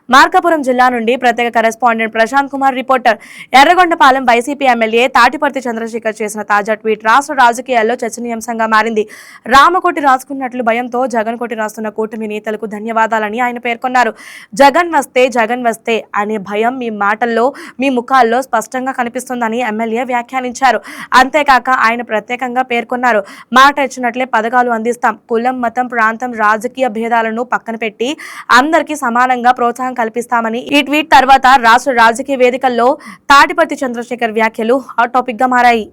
మార్కాపురం జిల్లా నుండి ప్రత్యేక correspondent Prashant Kumar reporter. Yerragondapalem YCP MLA Tatiparthi Chandrasekhar చేసిన తాజా ట్వీట్ రాష్ట్ర రాజకీయాల్లో చర్చనీయాంశంగా మారింది. రామకోటి రాసుకున్నట్లు భయంతో జగన్ కోటి రాస్తున్న కూటమి నేతలకు ధన్యవాదాలని ఆయన పేర్కొన్నారు. జగన్ వస్తే అనే భయం మీ మాటల్లో, మీ ముఖాల్లో స్పష్టంగా కనిపిస్తుందని ఎమ్మెల్యే వ్యాఖ్యానించారు. అంతేకాక ఆయన ప్రత్యేకంగా పేర్కొన్నారు, మాట ఇచ్చినట్లే పథకాలు అందిస్తాం. కులం, మతం, ప్రాంతం, రాజకీయ భేదాలను పక్కన పెట్టి అందరికీ సమానంగా ప్రోత్సాహం కల్పిస్తామని. ఈ ట్వీట్ తర్వాత రాష్ట్ర రాజకీయ వేదికల్లో తాటిపర్తి చంద్రశేఖర్ వ్యాఖ్యలు హాట్ టాపిక్ గా మారాయి.